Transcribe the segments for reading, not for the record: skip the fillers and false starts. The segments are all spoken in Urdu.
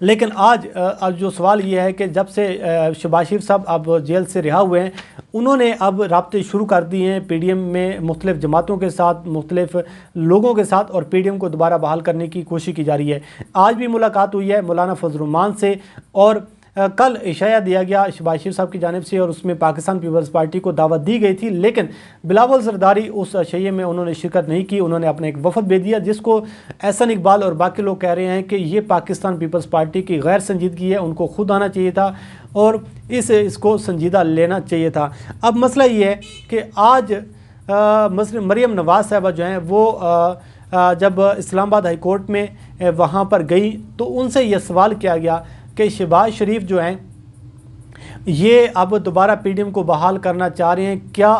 لیکن آج جو سوال یہ ہے کہ جب سے شہباز شریف صاحب اب جیل سے رہا ہوئے ہیں، انہوں نے اب رابطے شروع کر دیے ہیں پی ڈی ایم میں مختلف جماعتوں کے ساتھ، مختلف لوگوں کے ساتھ، اور پی ڈی ایم کو دوبارہ بحال کرنے کی کوشش کی جا رہی ہے۔ آج بھی ملاقات ہوئی ہے مولانا فضل الرحمان سے، اور کل اشاعہ دیا گیا شہباز شریف صاحب کی جانب سے، اور اس میں پاکستان پیپلز پارٹی کو دعوت دی گئی تھی، لیکن بلاول زرداری اس اشاعے میں انہوں نے شرکت نہیں کی۔ انہوں نے اپنا ایک وفد بھیج دیا، جس کو احسن اقبال اور باقی لوگ کہہ رہے ہیں کہ یہ پاکستان پیپلز پارٹی کی غیر سنجیدگی ہے، ان کو خود آنا چاہیے تھا اور اس کو سنجیدہ لینا چاہیے تھا۔ اب مسئلہ یہ ہے کہ آج مریم نواز صاحبہ جو ہیں وہ جب اسلام آباد ہائی کورٹ میں وہاں پر گئی تو ان سے یہ سوال کیا گیا کہ شہباز شریف جو ہیں یہ اب دوبارہ پی ڈی ایم کو بحال کرنا چاہ رہے ہیں، کیا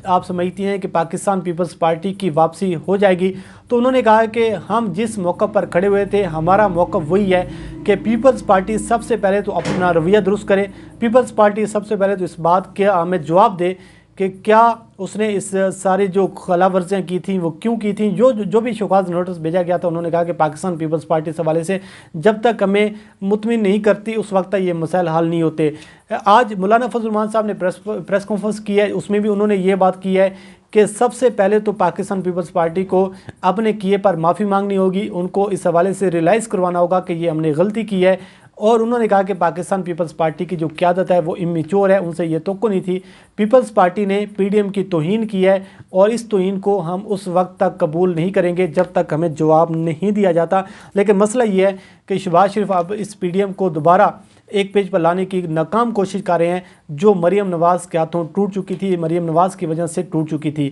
آپ سمجھتی ہیں کہ پاکستان پیپلز پارٹی کی واپسی ہو جائے گی؟ تو انہوں نے کہا کہ ہم جس موقع پر کھڑے ہوئے تھے ہمارا موقف وہی ہے کہ پیپلز پارٹی سب سے پہلے تو اپنا رویہ درست کرے، پیپلز پارٹی سب سے پہلے تو اس بات کے ہمیں جواب دے کہ کیا اس نے اس ساری جو خلاف ورزیاں کی تھیں وہ کیوں کی تھیں۔ جو بھی شوکاز نوٹس بھیجا گیا تھا، انہوں نے کہا کہ پاکستان پیپلز پارٹی سے حوالے سے جب تک ہمیں مطمئن نہیں کرتی اس وقت تک یہ مسائل حل نہیں ہوتے۔ آج مولانا فضل الرحمان صاحب نے پریس کانفرنس کی ہے، اس میں بھی انہوں نے یہ بات کی ہے کہ سب سے پہلے تو پاکستان پیپلز پارٹی کو اپنے کیے پر معافی مانگنی ہوگی، ان کو اس حوالے سے ریلائز کروانا ہوگا کہ یہ ہم نے غلطی کی ہے، اور انہوں نے کہا کہ پاکستان پیپلز پارٹی کی جو قیادت ہے وہ امیچور ہے، ان سے یہ توقع نہیں تھی۔ پیپلز پارٹی نے پی ڈی ایم کی توہین کی ہے، اور اس توہین کو ہم اس وقت تک قبول نہیں کریں گے جب تک ہمیں جواب نہیں دیا جاتا۔ لیکن مسئلہ یہ ہے کہ شہباز شریف اب اس پی ڈی ایم کو دوبارہ ایک پیج پر لانے کی ناکام کوشش کر رہے ہیں، جو مریم نواز کے ہاتھوں ٹوٹ چکی تھی، مریم نواز کی وجہ سے ٹوٹ چکی تھی۔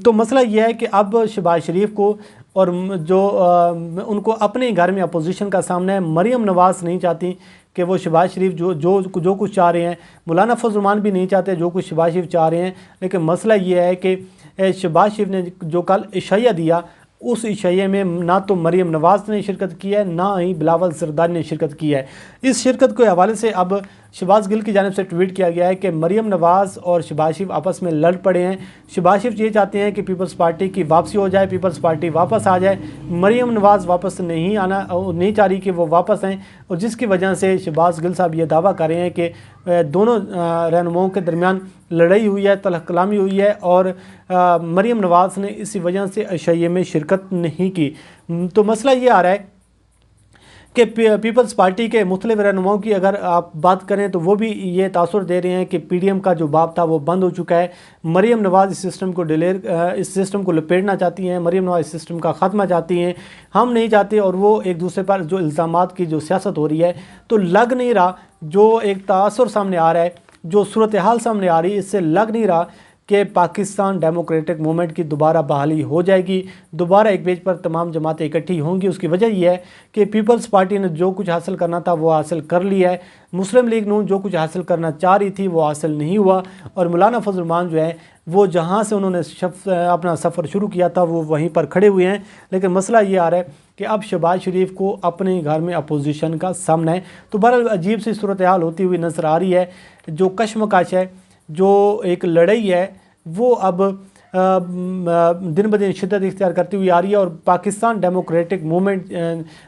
تو مسئلہ یہ ہے کہ اب شہباز شریف کو اور جو ان کو اپنے گھر میں اپوزیشن کا سامنا ہے، مریم نواز نہیں چاہتی کہ وہ شہباز شریف جو کچھ چاہ رہے ہیں، مولانا فضل الرحمان بھی نہیں چاہتے جو کچھ شہباز شریف چاہ رہے ہیں۔ لیکن مسئلہ یہ ہے کہ شہباز شریف نے جو کل اشاعہ دیا، اس اشاعے میں نہ تو مریم نواز نے شرکت کی ہے، نہ ہی بلاول زرداری نے شرکت کی ہے۔ اس شرکت کے حوالے سے اب شہباز گل کی جانب سے ٹویٹ کیا گیا ہے کہ مریم نواز اور شہباز شریف آپس میں لڑ پڑے ہیں۔ شہباز شریف یہ چاہتے ہیں کہ پیپلز پارٹی کی واپسی ہو جائے، پیپلز پارٹی واپس آ جائے، مریم نواز واپس نہیں چاہ رہی کہ وہ واپس آئیں، اور جس کی وجہ سے شہباز گل صاحب یہ دعویٰ کر رہے ہیں کہ دونوں رہنماؤں کے درمیان لڑائی ہوئی ہے، تلخ کلامی ہوئی ہے، اور مریم نواز نے اسی وجہ سے عشائیے میں شرکت نہیں کی۔ تو مسئلہ یہ آ رہا ہے کہ پیپلز پارٹی کے مختلف رہنماؤں کی اگر آپ بات کریں تو وہ بھی یہ تاثر دے رہے ہیں کہ پی ڈی ایم کا جو باب تھا وہ بند ہو چکا ہے۔ مریم نواز اس سسٹم کو لپیٹنا چاہتی ہیں، مریم نواز اس سسٹم کا خاتمہ چاہتی ہیں، ہم نہیں چاہتے، اور وہ ایک دوسرے پر جو الزامات کی جو سیاست ہو رہی ہے، تو لگ نہیں رہا، جو ایک تاثر سامنے آ رہا ہے، جو صورتحال سامنے آ رہی ہے، اس سے لگ نہیں رہا کہ پاکستان ڈیموکریٹک موومنٹ کی دوبارہ بحالی ہو جائے گی، دوبارہ ایک پیج پر تمام جماعتیں اکٹھی ہوں گی۔ اس کی وجہ یہ ہے کہ پیپلز پارٹی نے جو کچھ حاصل کرنا تھا وہ حاصل کر لیا ہے، مسلم لیگ نون جو کچھ حاصل کرنا چاہ رہی تھی وہ حاصل نہیں ہوا، اور مولانا فضل الرحمان جو ہے وہ جہاں سے انہوں نے اپنا سفر شروع کیا تھا وہ وہیں پر کھڑے ہوئے ہیں۔ لیکن مسئلہ یہ آ رہا ہے کہ اب شہباز شریف کو اپنے گھر میں اپوزیشن کا سامنا ہے، تو بہرحال عجیب سی صورتحال ہوتی ہوئی نظر آ رہی ہے۔ جو کشمکش ہے، جو ایک لڑائی ہے، وہ اب دن بدن شدت اختیار کرتی ہوئی آ رہی ہے، اور پاکستان ڈیموکریٹک موومنٹ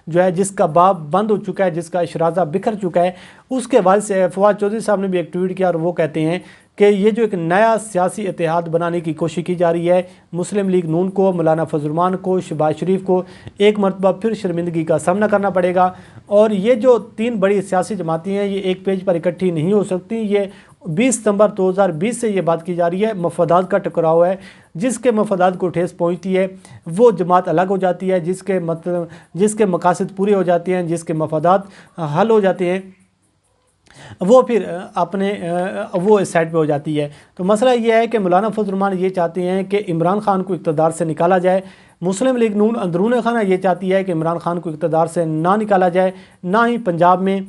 جو ہے جس کا باب بند ہو چکا ہے، جس کا اشرازہ بکھر چکا ہے، اس کے حوالے سے فواد چودھری صاحب نے بھی ایک ٹویٹ کیا، اور وہ کہتے ہیں کہ یہ جو ایک نیا سیاسی اتحاد بنانے کی کوشش کی جا رہی ہے، مسلم لیگ نون کو، مولانا فضل الرحمان کو، شہباز شریف کو ایک مرتبہ پھر شرمندگی کا سامنا کرنا پڑے گا، اور یہ جو تین بڑی سیاسی جماعتیں ہیں یہ ایک پیج پر اکٹھی نہیں ہو سکتی۔ یہ 20 ستمبر 2020 سے یہ بات کی جا رہی ہے، مفادات کا ٹکراؤ ہے، جس کے مفادات کو ٹھیس پہنچتی ہے وہ جماعت الگ ہو جاتی ہے، جس کے مقاصد پورے ہو جاتے ہیں، جس کے مفادات حل ہو جاتے ہیں، وہ پھر وہ اس سائڈ پہ ہو جاتی ہے۔ تو مسئلہ یہ ہے کہ مولانا فضل الرحمان یہ چاہتے ہیں کہ عمران خان کو اقتدار سے نکالا جائے، مسلم لیگ نون اندرون خانہ یہ چاہتی ہے کہ عمران خان کو اقتدار سے نہ نکالا جائے، نہ ہی پنجاب میں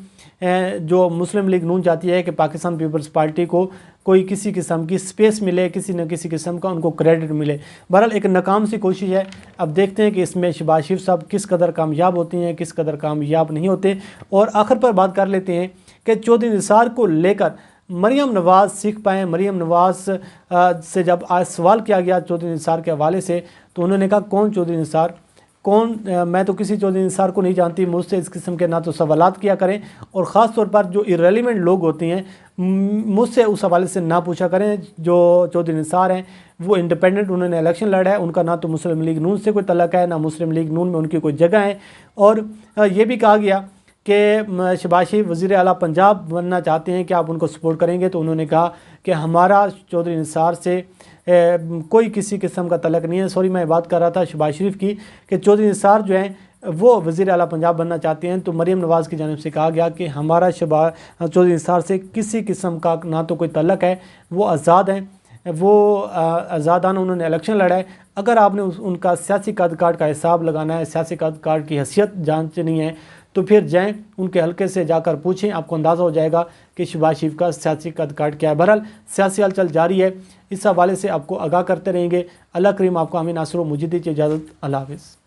جو مسلم لیگ نون چاہتی ہے کہ پاکستان پیپلز پارٹی کو کوئی کسی قسم کی سپیس ملے، کسی نہ کسی قسم کا ان کو کریڈٹ ملے۔ بہرحال ایک ناکام سی کوشش ہے، اب دیکھتے ہیں کہ اس میں شہباز شریف صاحب کس قدر کامیاب ہوتے ہیں، کس قدر کامیاب نہیں ہوتے۔ اور آخر پر بات کر لیتے ہیں کہ چودھری نثار کو لے کر مریم نواز سیکھ پائیں۔ مریم نواز سے جب آج سوال کیا گیا چودھری نثار کے حوالے سے، تو انہوں نے کہا کون چودھری نثار؟ میں تو کسی چودھری نثار کو نہیں جانتی، مجھ سے اس قسم کے نہ تو سوالات کیا کریں، اور خاص طور پر جو ارریلیونٹ لوگ ہوتے ہیں مجھ سے اس حوالے سے نہ پوچھا کریں۔ جو چودھری نثار ہیں وہ انڈیپینڈنٹ، انہوں نے الیکشن لڑا ہے، ان کا نہ تو مسلم لیگ نون سے کوئی تعلق ہے، نہ مسلم لیگ نون میں ان کی کوئی جگہ ہے۔ اور یہ بھی کہا گیا کہ شہباز شریف وزیر اعلیٰ پنجاب بننا چاہتے ہیں کہ آپ ان کو سپورٹ کریں گے، تو انہوں نے کہا کہ ہمارا چودھری نثار سے کوئی کسی قسم کا تعلق نہیں ہے۔ سوری، میں بات کر رہا تھا شہباز شریف کی، کہ چودھری نثار جو ہیں وہ وزیر اعلیٰ پنجاب بننا چاہتے ہیں، تو مریم نواز کی جانب سے کہا گیا کہ ہمارا چودھری نثار سے کسی قسم کا نہ تو کوئی تعلق ہے، وہ آزاد ہیں، وہ آزادانہ انہوں نے الیکشن لڑا ہے۔ اگر آپ نے ان کا سیاسی قد کاٹ کا حساب لگانا ہے، سیاسی قد کاٹ کی حیثیت جانچنی ہے، تو پھر جائیں ان کے حلقے سے جا کر پوچھیں، آپ کو اندازہ ہو جائے گا کہ شہباز شریف کا سیاسی قد کاٹ کیا ہے۔ بہرحال سیاسی ہلچل جاری ہے، اس حوالے سے آپ کو آگاہ کرتے رہیں گے۔ اللہ کریم آپ کو آمین ناصر و مجید کی اجازت، اللہ حافظ۔